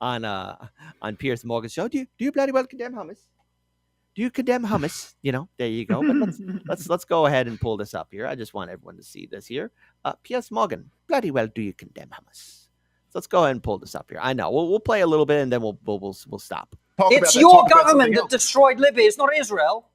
on Piers Morgan's show. Do you bloody well condemn hummus? Do you condemn hummus? There you go. But let's go ahead and pull this up here. I just want everyone to see this here. Piers Morgan, bloody well, do you condemn hummus? So let's go ahead and pull this up here. I know we'll play a little bit and then we'll stop. It's your government that destroyed Libya. It's not Israel.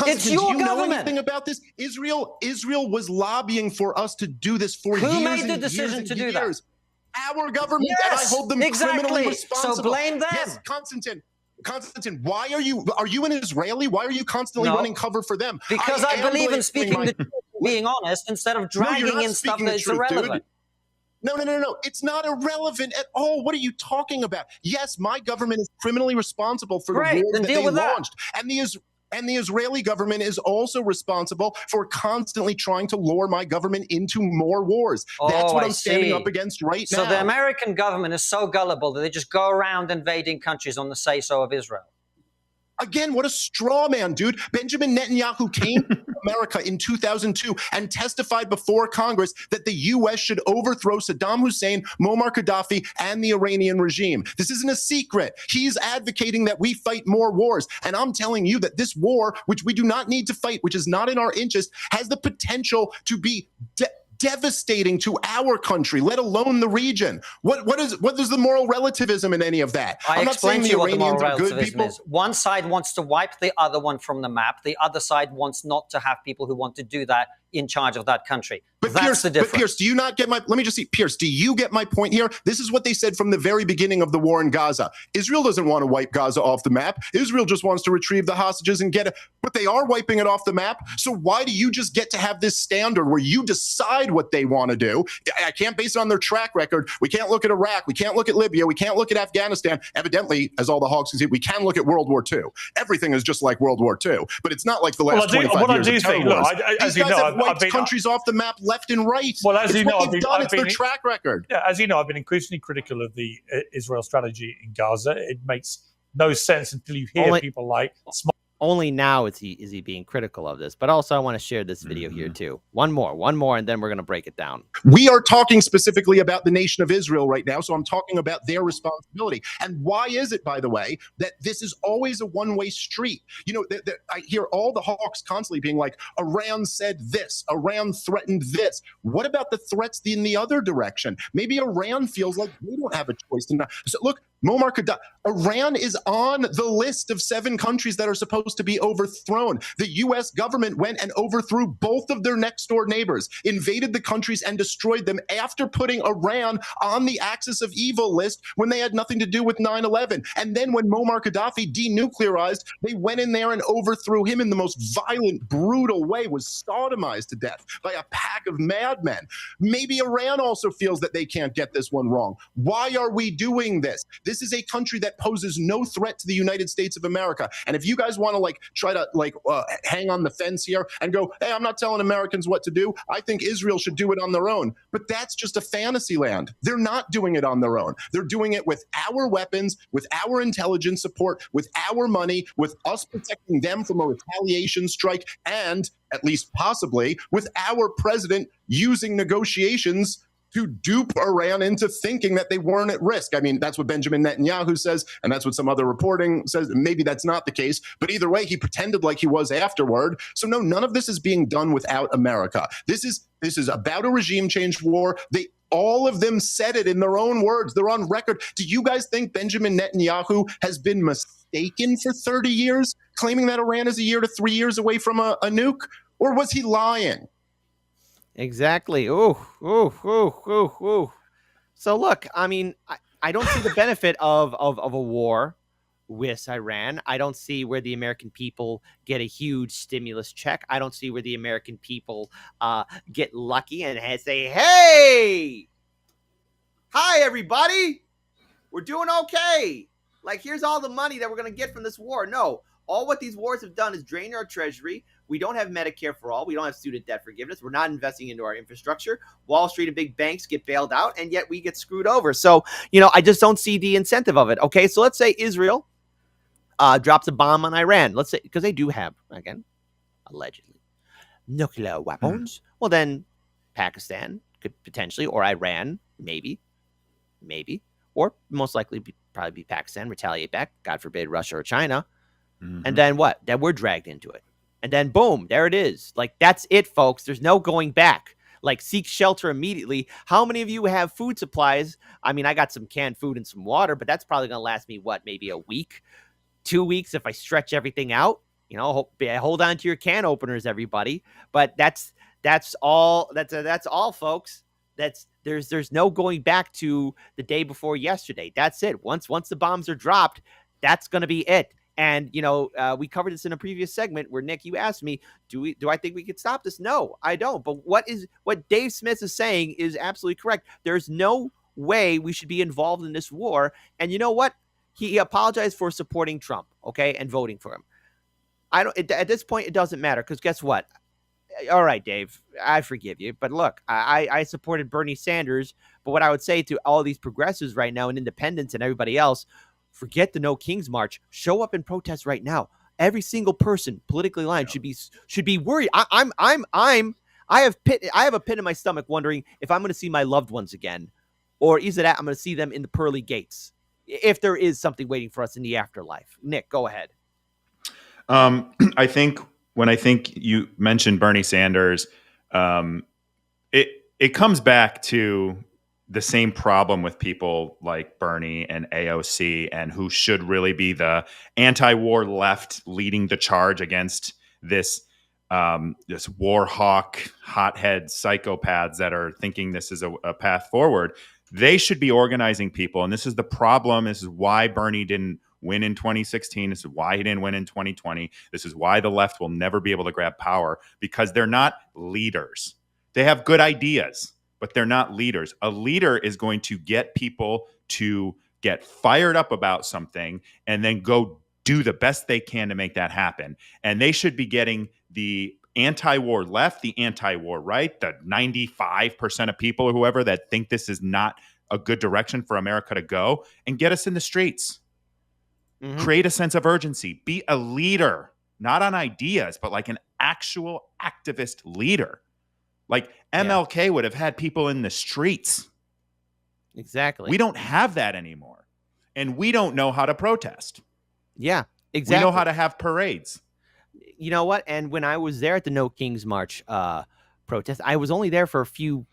It's your government. Do you know anything about this? Israel was lobbying for us to do this for years. Who made the decision to do that? Our government, and I hold them criminally responsible. So blame them. Yes, Konstantin, why are you an Israeli? Why are you constantly running cover for them? Because I believe in speaking the truth, being honest, instead of dragging in stuff that's irrelevant. No. It's not irrelevant at all. What are you talking about? Yes, my government is criminally responsible for the wars that they launched. And the Israeli government is also responsible for constantly trying to lure my government into more wars. That's what I'm standing up against right now. So the American government is so gullible that they just go around invading countries on the say-so of Israel. Again, what a straw man, dude. Benjamin Netanyahu came to America in 2002 and testified before Congress that the U.S. should overthrow Saddam Hussein, Muammar Gaddafi, and the Iranian regime. This isn't a secret. He's advocating that we fight more wars. And I'm telling you that this war, which we do not need to fight, which is not in our interest, has the potential to be devastating to our country, let alone the region. What is the moral relativism in any of that? I'm not saying the Iranians are good people. One side wants to wipe the other one from the map. The other side wants not to have people who want to do that in charge of that country. That's the difference. But Piers, do you not get let me just see, Piers, do you get my point here? This is what they said from the very beginning of the war in Gaza. Israel doesn't want to wipe Gaza off the map. Israel just wants to retrieve the hostages and get it. But they are wiping it off the map. So why do you just get to have this standard where you decide what they want to do? I can't base it on their track record. We can't look at Iraq. We can't look at Libya. We can't look at Afghanistan. Evidently, as all the hogs can see, we can look at World War II. Everything is just like World War II. But it's not like the last 25 years of terror wars. These guys have wiped countries off the map left and right. Well, as you know, it's their track record. Yeah, as you know, I've been increasingly critical of the Israel strategy in Gaza. It makes no sense until you hear people like... Only now is he being critical of this. But also I want to share this video here too. One more, and then we're going to break it down. We are talking specifically about the nation of Israel right now, so I'm talking about their responsibility. And why is it, by the way, that this is always a one-way street? I hear all the hawks constantly being like, Iran said this, Iran threatened this. What about the threats in the other direction? Maybe Iran feels like they don't have a choice to not. So look, Muammar Gaddafi, Iran is on the list of 7 countries that are supposed to be overthrown. The U.S. government went and overthrew both of their next door neighbors, invaded the countries and destroyed them after putting Iran on the axis of evil list when they had nothing to do with 9/11. And then when Muammar Gaddafi denuclearized, they went in there and overthrew him in the most violent, brutal way, was sodomized to death by a pack of madmen. Maybe Iran also feels that they can't get this one wrong. Why are we doing this? This is a country that poses no threat to the United States of America. And if you guys want to try to hang on the fence here and go, hey, I'm not telling Americans what to do. I think Israel should do it on their own. But that's just a fantasy land. They're not doing it on their own. They're doing it with our weapons, with our intelligence support, with our money, with us protecting them from a retaliation strike, and at least possibly with our president using negotiations to dupe Iran into thinking that they weren't at risk. I mean, that's what Benjamin Netanyahu says, and that's what some other reporting says. Maybe that's not the case, but either way, he pretended like he was afterward. So no, none of this is being done without America. This is about a regime change war. All of them said it in their own words. They're on record. Do you guys think Benjamin Netanyahu has been mistaken for 30 years, claiming that Iran is a year to 3 years away from a nuke? Or was he lying? Exactly. Ooh. So look, I mean, I don't see the benefit of a war with Iran. I don't see where the American people get a huge stimulus check. I don't see where the American people get lucky and say, hey, hi, everybody. We're doing okay. Like, here's all the money that we're going to get from this war. No, all what these wars have done is drain our treasury. We don't have Medicare for all. We don't have student debt forgiveness. We're not investing into our infrastructure. Wall Street and big banks get bailed out, and yet we get screwed over. So, I just don't see the incentive of it. Okay, so let's say Israel drops a bomb on Iran. Let's say, because they do have, again, allegedly, nuclear weapons. Well, then Pakistan could potentially, or Iran, maybe, or most likely probably be Pakistan, retaliate back, God forbid, Russia or China. And then what? Then we're dragged into it. And then boom, there it is. Like, that's it, folks. There's no going back. Like, seek shelter immediately. How many of you have food supplies? I mean, I got some canned food and some water, but that's probably going to last me, what, maybe a week, 2 weeks if I stretch everything out. You know, hold on to your can openers, everybody. But that's all. That's all, folks. There's no going back to the day before yesterday. That's it. Once the bombs are dropped, that's going to be it. And, you know, we covered this in a previous segment where, Nick, you asked me, do I think we could stop this? No, I don't. But what Dave Smith is saying is absolutely correct. There's no way we should be involved in this war. And you know what? He apologized for supporting Trump, okay, and voting for him. At this point, it doesn't matter, because guess what? All right, Dave, I forgive you. But look, I supported Bernie Sanders. But what I would say to all these progressives right now and independents and everybody else, forget the No Kings March. Show up and protest right now. Every single person politically aligned should be worried. I have a pit in my stomach wondering if I'm going to see my loved ones again, or is it I'm going to see them in the pearly gates, if there is something waiting for us in the afterlife. Nick, go ahead. I think you mentioned Bernie Sanders, it comes back to the same problem with people like Bernie and AOC, and who should really be the anti-war left leading the charge against this war hawk, hothead psychopaths that are thinking this is a path forward. They should be organizing people. And this is the problem. This is why Bernie didn't win in 2016. This is why he didn't win in 2020. This is why the left will never be able to grab power, because they're not leaders. They have good ideas, but they're not leaders. A leader is going to get people to get fired up about something and then go do the best they can to make that happen. And they should be getting the anti-war left, the anti-war right, the 95% of people or whoever that think this is not a good direction for America to go, and get us in the streets. Mm-hmm. Create a sense of urgency. Be a leader, not on ideas, but like an actual activist leader. Like MLK would have had people in the streets. Exactly. We don't have that anymore. And we don't know how to protest. Yeah, exactly. We know how to have parades. You know what? And when I was there at the No Kings March protest, I was only there for a few.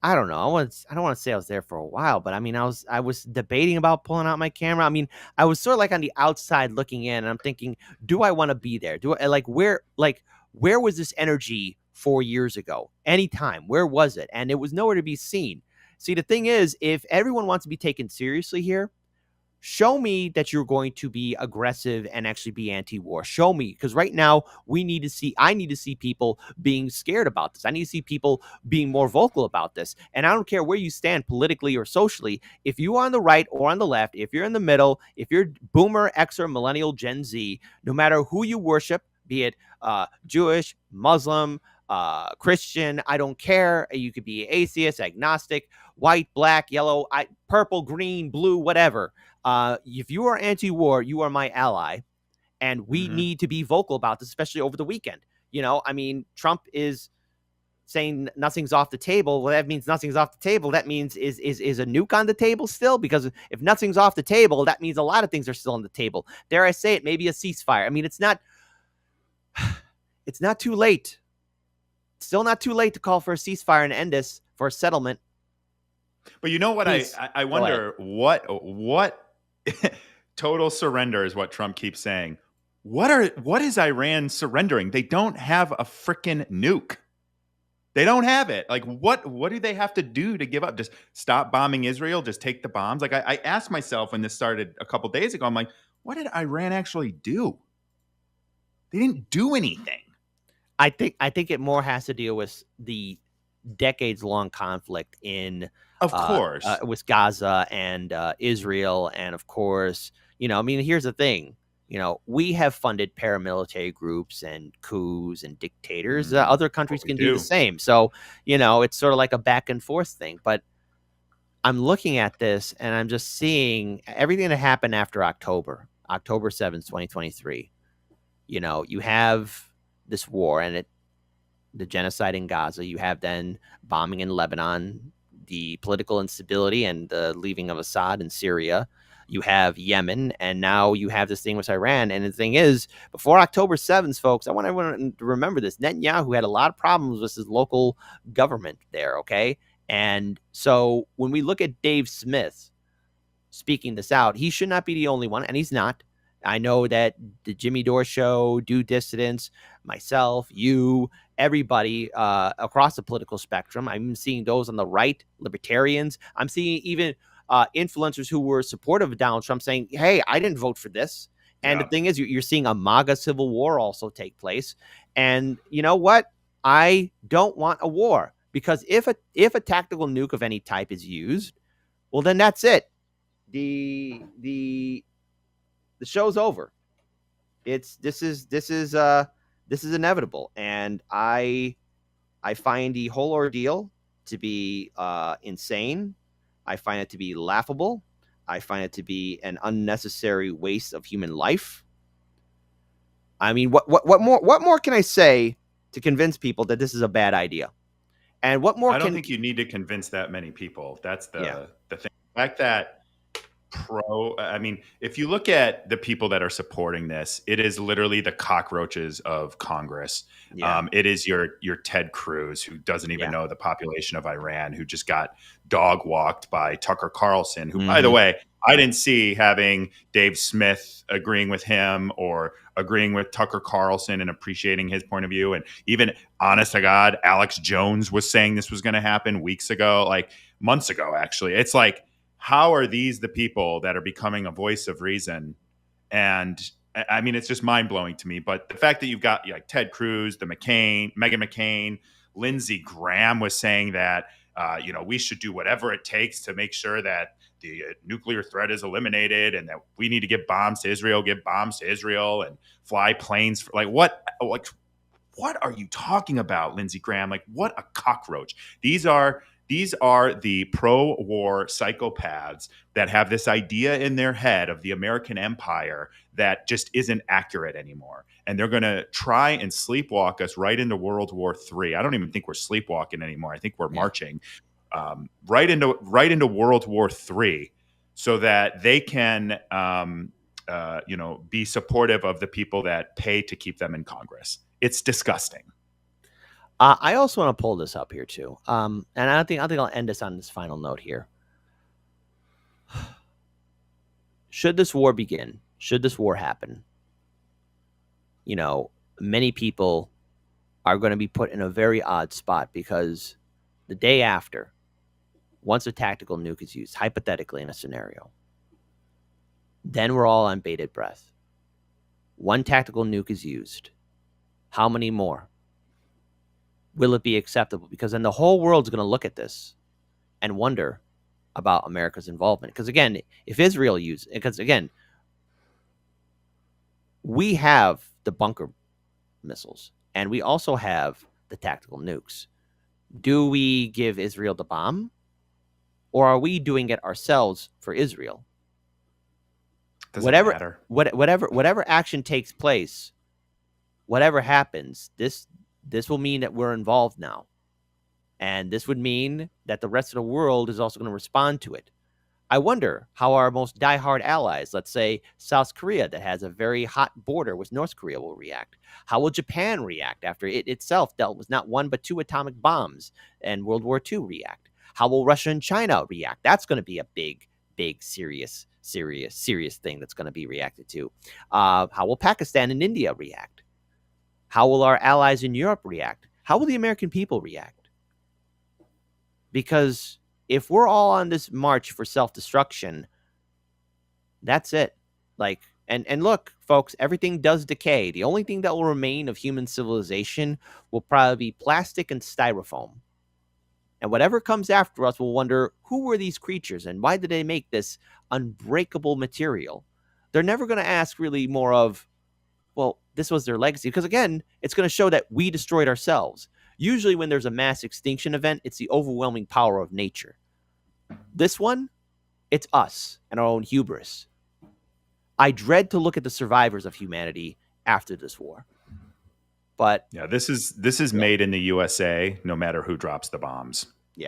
I don't know. I don't want to say I was there for a while, but I mean, I was debating about pulling out my camera. I mean, I was sort of like on the outside looking in, and I'm thinking, do I want to be there? Where was this energy 4 years ago? Anytime, where was it? And it was nowhere to be seen. See, the thing is, if everyone wants to be taken seriously here, show me that you're going to be aggressive and actually be anti-war. Show me, because right now I need to see people being scared about this. I need to see people being more vocal about this. And I don't care where you stand politically or socially. If you are on the right or on the left, if you're in the middle, if you're boomer, X, or millennial, Gen Z, no matter who you worship, be it Jewish, Muslim, Christian, I don't care. You could be atheist, agnostic, white, black, yellow, purple, green, blue, whatever. If you are anti-war, you are my ally, and we need to be vocal about this, especially over the weekend. You know, I mean, Trump is saying nothing's off the table. Well, that means nothing's off the table. That means is a nuke on the table still? Because if nothing's off the table, that means a lot of things are still on the table. Dare I say it? Maybe a ceasefire. I mean, it's not too late. It's still not too late to call for a ceasefire and end this, for a settlement. But you know what? I wonder what total surrender is what Trump keeps saying. What is Iran surrendering? They don't have a freaking nuke. They don't have it. Like, what do they have to do to give up? Just stop bombing Israel? Just take the bombs? Like, I asked myself when this started a couple days ago, I'm like, what did Iran actually do? They didn't do anything. I think it more has to deal with the decades-long conflict in, of course, with Gaza and Israel, and of course, you know, I mean, here's the thing, you know, we have funded paramilitary groups and coups and dictators. Other countries can do the same. So, you know, it's sort of like a back and forth thing. But I'm looking at this and I'm just seeing everything that happened after October 7th, 2023. You know, you have this war and the genocide in Gaza. You have then bombing in Lebanon, the political instability and the leaving of Assad in Syria. You have Yemen, and now you have this thing with Iran. And the thing is, before October 7th, folks, I want everyone to remember this. Netanyahu had a lot of problems with his local government there, okay? And so when we look at Dave Smith speaking this out, he should not be the only one, and he's not. I know that the Jimmy Dore Show, Due Dissidents, myself, you, everybody across the political spectrum. I'm seeing those on the right, libertarians. I'm seeing even influencers who were supportive of Donald Trump saying, hey, I didn't vote for this. And the thing is, you're seeing a MAGA civil war also take place. And you know what? I don't want a war, because if a tactical nuke of any type is used, well, then that's it. The show's over. This is inevitable, and I find the whole ordeal to be insane. I find it to be laughable. I find it to be an unnecessary waste of human life. I mean, what more can I say to convince people that this is a bad idea? And what more? I don't think you need to convince that many people. That's the thing. The fact that I mean, if you look at the people that are supporting this, it is literally the cockroaches of Congress. Yeah. It is your Ted Cruz, who doesn't even know the population of Iran, who just got dog walked by Tucker Carlson, who, by the way, I didn't see having Dave Smith agreeing with him or agreeing with Tucker Carlson and appreciating his point of view. And even, honest to God, Alex Jones was saying this was going to happen weeks ago, like months ago, actually. It's like, how are these the people that are becoming a voice of reason? And I mean, it's just mind blowing to me. But the fact that you've got like Ted Cruz, Meghan McCain, Lindsey Graham was saying that, we should do whatever it takes to make sure that the nuclear threat is eliminated, and that we need to give bombs to Israel, and fly planes. What are you talking about, Lindsey Graham? Like, what a cockroach. These are the pro-war psychopaths that have this idea in their head of the American empire that just isn't accurate anymore. And they're going to try and sleepwalk us right into World War III. I don't even think we're sleepwalking anymore. I think we're marching right into World War III, so that they can be supportive of the people that pay to keep them in Congress. It's disgusting. I also want to pull this up here too, and I think I'll end this on this final note here. Should this war begin? Should this war happen? Many people are going to be put in a very odd spot, because the day after, once a tactical nuke is used, hypothetically in a scenario, then we're all on bated breath. One tactical nuke is used. How many more? Will it be acceptable? Because then the whole world's going to look at this and wonder about America's involvement. Because again, if Israel because again, we have the bunker missiles, and we also have the tactical nukes. Do we give Israel the bomb, or are we doing it ourselves for Israel? Doesn't matter. Whatever action takes place, whatever happens, this will mean that we're involved now. And this would mean that the rest of the world is also going to respond to it. I wonder how our most diehard allies, let's say South Korea, that has a very hot border with North Korea, will react. How will Japan react after it itself dealt with not one but two atomic bombs and World War II react? How will Russia and China react? That's going to be a big, serious thing that's going to be reacted to. How will Pakistan and India react? How will our allies in Europe react? How will the American people react? Because if we're all on this march for self-destruction, that's it. And look, folks, everything does decay. The only thing that will remain of human civilization will probably be plastic and styrofoam. And whatever comes after us will wonder, who were these creatures and why did they make this unbreakable material? They're never going to ask really more of, well, this was their legacy. Because again, it's going to show that we destroyed ourselves. Usually when there's a mass extinction event, it's the overwhelming power of nature. This one, it's us and our own hubris. I dread to look at the survivors of humanity after this war. But yeah, this is made in the USA, no matter who drops the bombs.